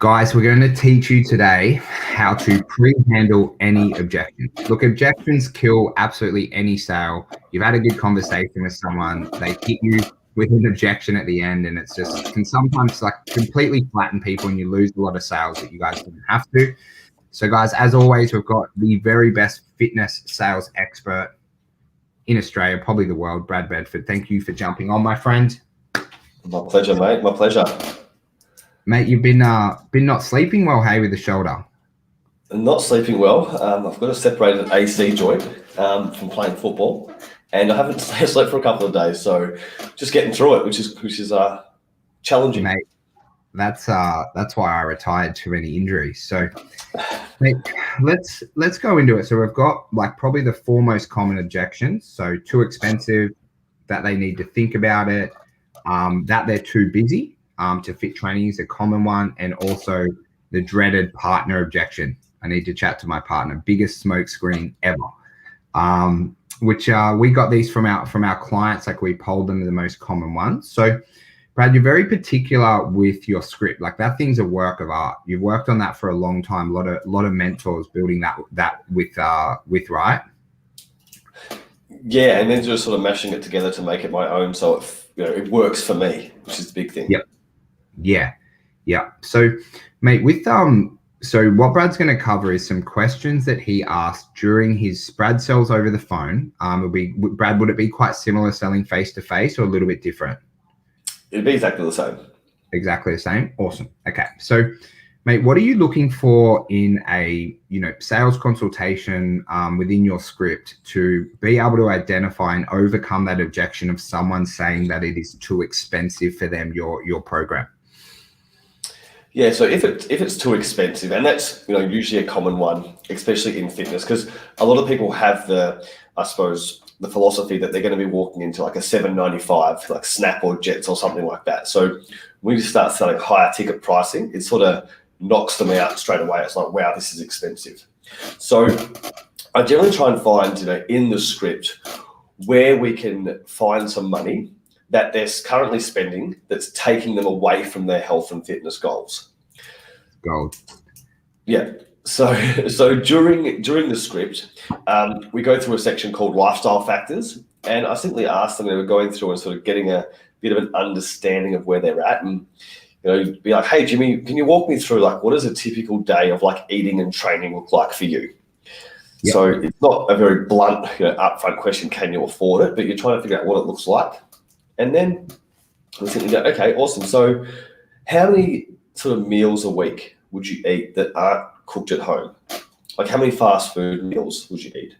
Guys, we're going to teach you today how to pre-handle any objections. Look, objections kill absolutely any sale. You've had a good conversation with someone, they hit you with an objection at the end, and it's just can sometimes like completely flatten people and you lose a lot of sales that you guys didn't have to. So guys, as always, we've got the very best fitness sales expert in Australia, probably the world, Brad Bedford. Thank you for jumping on, my friend. My pleasure, mate. My pleasure. Mate, you've been not sleeping well, hey, with the shoulder. Not sleeping well. I've got a separated AC joint from playing football, and I haven't slept for a couple of days. So just getting through it, which is challenging. Mate, that's why I retired, too many injuries. So, mate, let's go into it. So we've got like probably the four most common objections. So too expensive, that they need to think about it, that they're too busy. To fit training is a common one, and also the dreaded partner objection. I need to chat to my partner. Biggest smokescreen ever. Which we got these from our clients. Like we polled them the most common ones. So, Brad, you're very particular with your script. Like that thing's a work of art. You've worked on that for a long time. A lot of mentors building that with right. Yeah, and then just sort of mashing it together to make it my own, so it works for me, which is the big thing. Yep. Yeah. So, mate, with so what Brad's going to cover is some questions that he asked during his Brad sells over the phone. Brad, would it be quite similar selling face to face or a little bit different? It'd be exactly the same. Exactly the same. Awesome. Okay. So, mate, what are you looking for in a sales consultation within your script to be able to identify and overcome that objection of someone saying that it is too expensive for them, your program? Yeah, so if it's too expensive, and that's usually a common one, especially in fitness, because a lot of people have the philosophy that they're going to be walking into like a $7.95, like Snap or Jets or something like that. So when you start selling higher ticket pricing, it sort of knocks them out straight away. It's like, wow, this is expensive. So I generally try and find, in the script where we can find some money that they're currently spending that's taking them away from their health and fitness goals. Yeah. So during the script, we go through a section called lifestyle factors, and I simply ask them, they were going through and sort of getting a bit of an understanding of where they're at, and be like, hey, Jimmy, can you walk me through like what does a typical day of like eating and training look like for you? Yep. So it's not a very blunt, upfront question, can you afford it? But you're trying to figure out what it looks like. And then we simply go, okay, awesome. So how many sort of meals a week would you eat that aren't cooked at home? Like how many fast food meals would you eat?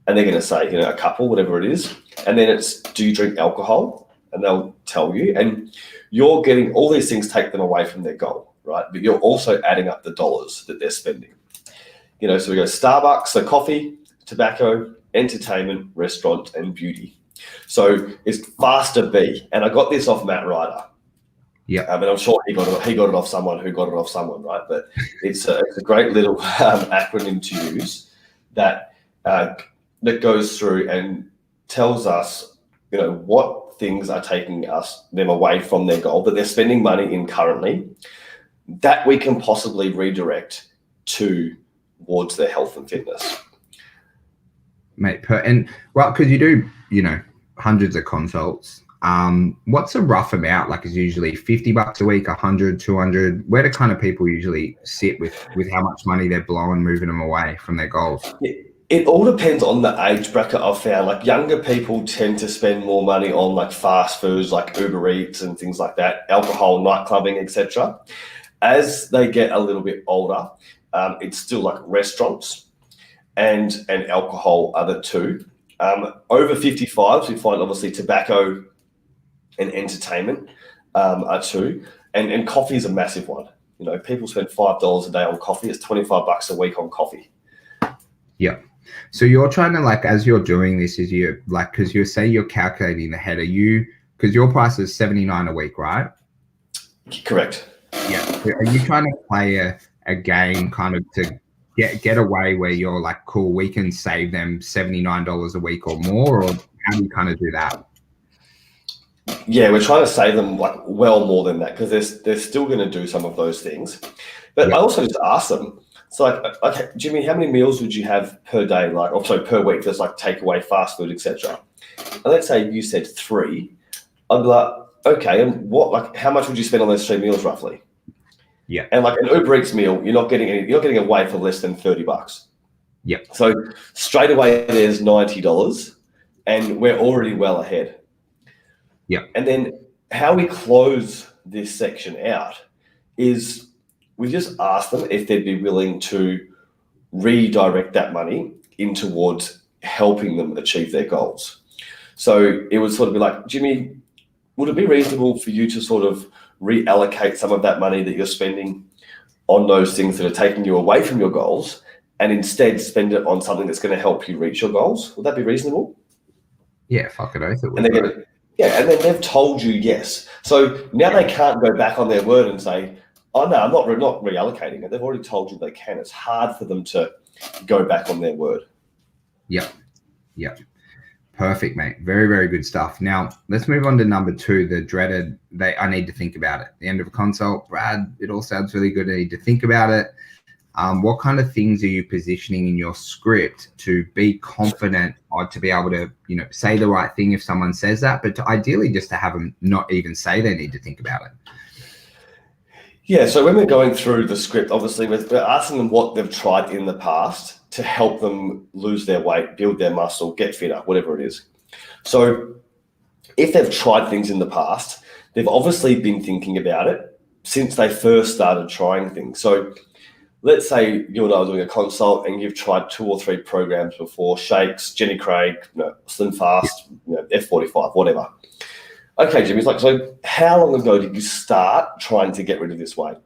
And they're going to say, a couple, whatever it is. And then it's, do you drink alcohol? And they'll tell you. And you're getting all these things take them away from their goal, right? But you're also adding up the dollars that they're spending. So we go Starbucks, so coffee, tobacco, entertainment, restaurant, and beauty. So it's faster B. And I got this off Matt Ryder. Yeah. And I'm sure he got it off someone who got it off someone, right? But it's a great little acronym to use that goes through and tells us, what things are taking them away from their goal, but they're spending money in currently that we can possibly redirect towards their health and fitness. Mate, because you do, hundreds of consults. What's a rough amount? Like, is usually $50 a week, 100, 200? Where do kind of people usually sit with how much money they're blowing, moving them away from their goals? It all depends on the age bracket. I've found like younger people tend to spend more money on like fast foods, like Uber Eats and things like that, alcohol, night clubbing, etc. As they get a little bit older, it's still like restaurants and alcohol are the two. Over 55s, we find obviously tobacco and entertainment are two, and coffee is a massive one. People spend $5 a day on coffee. It's $25 a week on coffee. Yeah. So you're trying to like, as you're doing this, is you like, because you say you're calculating the head. Because your price is $79 a week, right? Correct. Yeah. So are you trying to play a game kind of to get away where you're like, cool, we can save them $79 a week or more, or how do you kind of do that? Yeah, we're trying to save them like well more than that, because they're still going to do some of those things. But I also just ask them, it's like, okay, Jimmy, how many meals would you have per day, like, or sorry, per week? There's like takeaway, fast food, etc. And let's say you said 3, I'd be like, okay, and how much would you spend on those 3 meals roughly? Yeah. And like an Uber Eats meal, you're not getting away for less than $30. Yeah. So straight away there's $90, and we're already well ahead. Yeah. And then how we close this section out is we just ask them if they'd be willing to redirect that money in towards helping them achieve their goals. So it would sort of be like, Jimmy, would it be reasonable for you to sort of reallocate some of that money that you're spending on those things that are taking you away from your goals, and instead spend it on something that's going to help you reach your goals? Would that be reasonable? Yeah, fuck it, oath it would. And they're going to, and then they've told you yes. So now they can't go back on their word and say, oh no, I'm not reallocating it. They've already told you they can. It's hard for them to go back on their word. Yep. Yep. Perfect, mate. Very, very good stuff. Now, let's move on to number 2, the dreaded, I need to think about it. The end of a consult, Brad, it all sounds really good. I need to think about it. What kind of things are you positioning in your script to be confident, or to be able to, say the right thing if someone says that, but ideally just to have them not even say they need to think about it? Yeah, so when we're going through the script, obviously we're asking them what they've tried in the past to help them lose their weight, build their muscle, get fitter, whatever it is. So if they've tried things in the past, they've obviously been thinking about it since they first started trying things. So let's say you and I are doing a consult and you've tried 2 or 3 programs before, shakes, Jenny Craig, Slim Fast, F45, whatever. Okay, Jimmy's like, so how long ago did you start trying to get rid of this weight?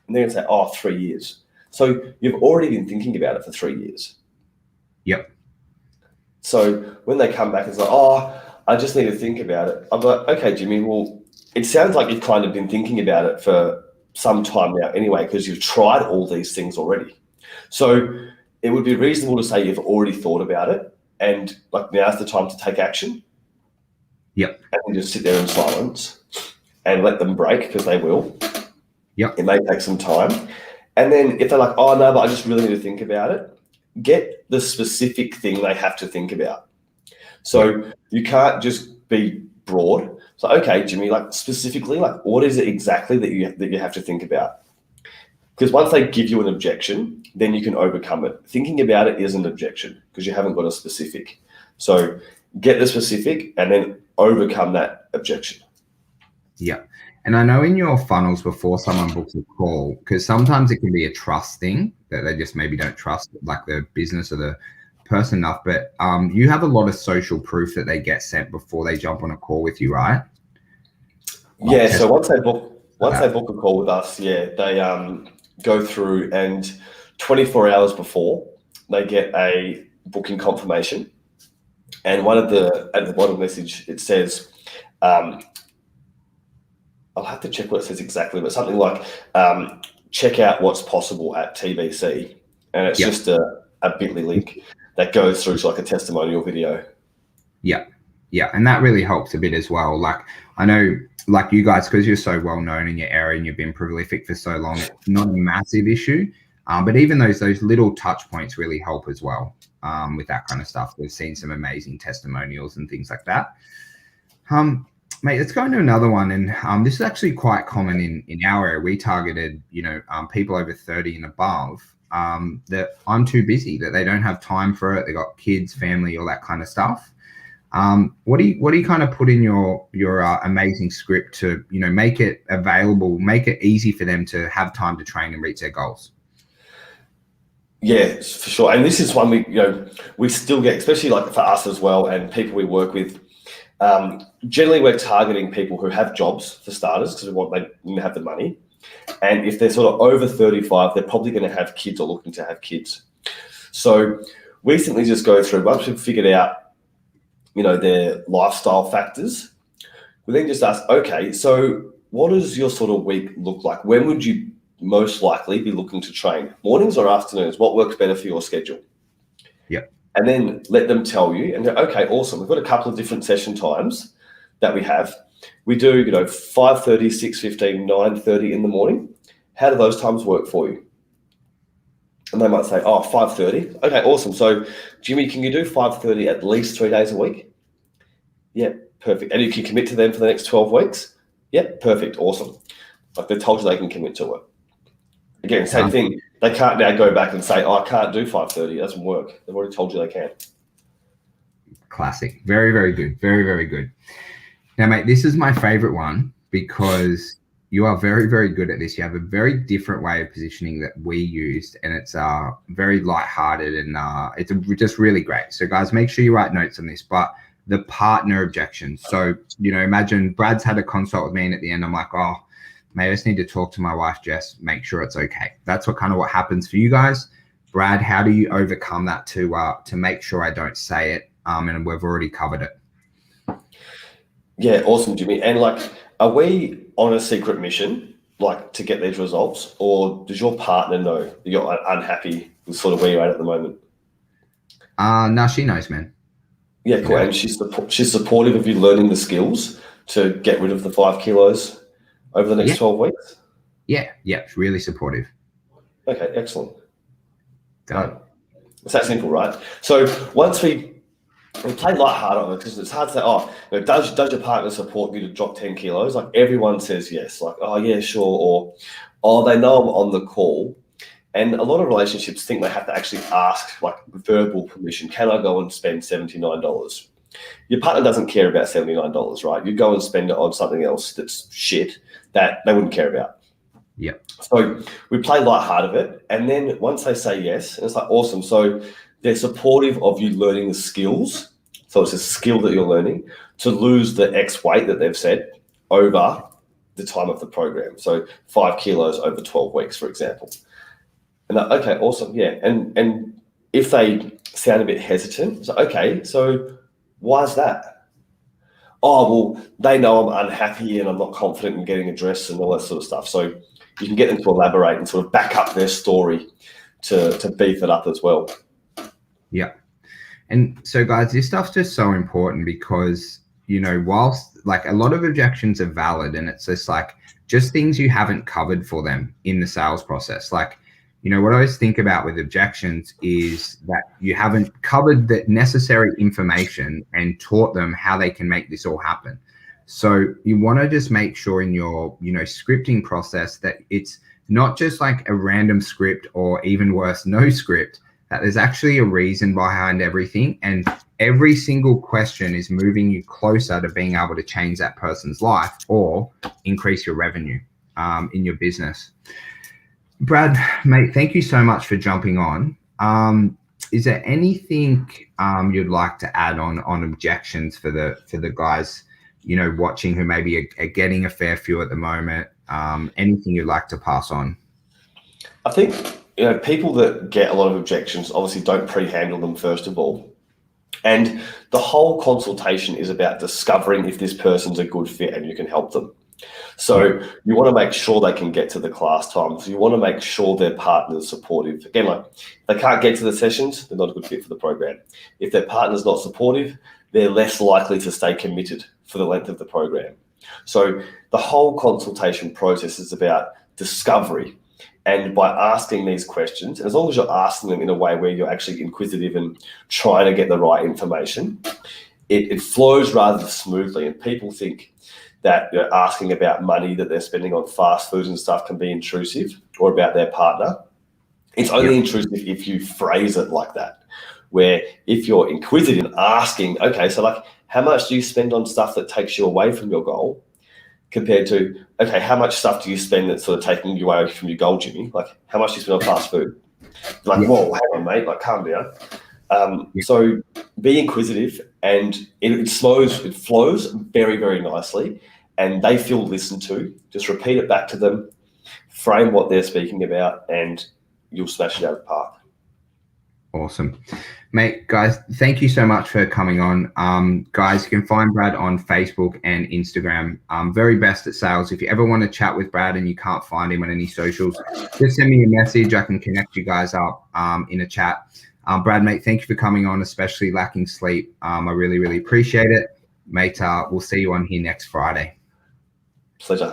And they're going to say, 3 years. So you've already been thinking about it for 3 years. Yep. So when they come back and say, I just need to think about it, I'm like, okay, Jimmy, well, it sounds like you've kind of been thinking about it for some time now anyway, because you've tried all these things already. So it would be reasonable to say you've already thought about it, and like now's the time to take action. Yep. And just sit there in silence and let them break, because they will. Yep. It may take some time. And then if they're like, oh no, but I just really need to think about it, get the specific thing they have to think about. So you can't just be broad. So, okay, Jimmy, like specifically, like what is it exactly that you have to think about? Because once they give you an objection, then you can overcome it. Thinking about it is an objection because you haven't got a specific. So get the specific and then overcome that objection. Yeah. And I know in your funnels before someone books a call, because sometimes it can be a trust thing that they just maybe don't trust like the business or the person enough, but you have a lot of social proof that they get sent before they jump on a call with you, right? Yeah. So once they book a call with us, they go through, and 24 hours before they get a booking confirmation. And at the bottom message, it says, I'll have to check what it says exactly, but something like, check out what's possible at TBC. And it's just a bit.ly link that goes through to like a testimonial video. Yeah. Yeah. And that really helps a bit as well. Like I know like you guys, because you're so well known in your area and you've been prolific for so long, it's not a massive issue. But even those little touch points really help as well with that kind of stuff. We've seen some amazing testimonials and things like that. Mate, let's go into another one. And this is actually quite common in our area. We targeted, people over 30 and above that I'm too busy, that they don't have time for it. They got kids, family, all that kind of stuff. What do you kind of put in your amazing script to, make it available, make it easy for them to have time to train and reach their goals? Yeah, for sure. And this is one we still get, especially like for us as well and people we work with. Generally, we're targeting people who have jobs for starters because they have the money. And if they're sort of over 35, they're probably going to have kids or looking to have kids. So we simply just go through, once we've figured out, their lifestyle factors, we then just ask, okay, so what does your sort of week look like? When would you most likely be looking to train? Mornings or afternoons? What works better for your schedule? Yeah. And then let them tell you, and go, okay, awesome. We've got a couple of different session times that we have. We do, 5:30, 6:15, 9:30 in the morning. How do those times work for you? And they might say, 5:30. Okay, awesome. So, Jimmy, can you do 5:30 at least 3 days a week? Yeah, perfect. And you can commit to them for the next 12 weeks? Yeah, perfect. Awesome. Like they told you they can commit to it. Again, same thing. They can't now go back and say, I can't do 5:30. It doesn't work. They've already told you they can. Classic. Very, very good. Very, very good. Now, mate, this is my favorite one because you are very, very good at this. You have a very different way of positioning that we used, and it's very lighthearted and it's just really great. So, guys, make sure you write notes on this. But the partner objections. So, imagine Brad's had a consult with me, and at the end, I'm like, maybe I just need to talk to my wife, Jess, make sure it's okay. That's what happens for you guys. Brad, how do you overcome that to make sure I don't say it? And we've already covered it. Yeah, awesome, Jimmy. And are we on a secret mission, to get these results, or does your partner know that you're unhappy with sort of where you're at the moment? No, she knows, man. Yeah, cool. And she's supportive of you learning the skills to get rid of the 5 kilos over the next 12 weeks? Yeah, it's really supportive. Okay, excellent. Done. It's that simple, right? So once we play lighthearted on it, because it's hard to say, does your partner support you to drop 10 kilos? Everyone says yes, yeah, sure, or they know I'm on the call. And a lot of relationships think they have to actually ask verbal permission. Can I go and spend $79? Your partner doesn't care about $79, right? You go and spend it on something else that's shit that they wouldn't care about. Yeah. So we play lighthearted of it. And then once they say yes, and it's awesome. So they're supportive of you learning the skills. So it's a skill that you're learning to lose the X weight that they've said over the time of the program. So 5 kilos over 12 weeks, for example. And okay, awesome. Yeah. And if they sound a bit hesitant, so why is that? Well, they know I'm unhappy and I'm not confident in getting a dress and all that sort of stuff. So you can get them to elaborate and sort of back up their story to beef it up as well. Yeah. And so, guys, this stuff's just so important because, whilst a lot of objections are valid, and it's just things you haven't covered for them in the sales process. What I always think about with objections is that you haven't covered the necessary information and taught them how they can make this all happen. So you want to just make sure in your, scripting process that it's not just a random script or even worse, no script, that there's actually a reason behind everything. And every single question is moving you closer to being able to change that person's life or increase your revenue in your business. Brad, mate, thank you so much for jumping on. Is there anything you'd like to add on objections for the guys, watching who maybe are getting a fair few at the moment? Anything you'd like to pass on? I think, people that get a lot of objections obviously don't pre-handle them first of all. And the whole consultation is about discovering if this person's a good fit and you can help them. So you want to make sure they can get to the class times. You want to make sure their partner's supportive. Again, if they can't get to the sessions, they're not a good fit for the program. If their partner's not supportive, they're less likely to stay committed for the length of the program. So the whole consultation process is about discovery. And by asking these questions, and as long as you're asking them in a way where you're actually inquisitive and trying to get the right information, it flows rather smoothly. And people think that asking about money that they're spending on fast foods and stuff can be intrusive, or about their partner. It's only intrusive if you phrase it like that, where if you're inquisitive and asking, okay, so how much do you spend on stuff that takes you away from your goal, compared to, okay, how much stuff do you spend that's sort of taking you away from your goal, Jimmy? How much do you spend on fast food? Whoa, hang on, mate, calm down. So be inquisitive, and it flows very, very nicely, and they feel listened to. Just repeat it back to them, frame what they're speaking about, and you'll smash it out of the park. Awesome. Mate, guys, thank you so much for coming on. Guys, you can find Brad on Facebook and Instagram. Very best at sales. If you ever want to chat with Brad and you can't find him on any socials, just send me a message. I can connect you guys up in a chat. Brad, mate, thank you for coming on, especially lacking sleep. I really, really appreciate it. mate, we'll see you on here next Friday. Pleasure.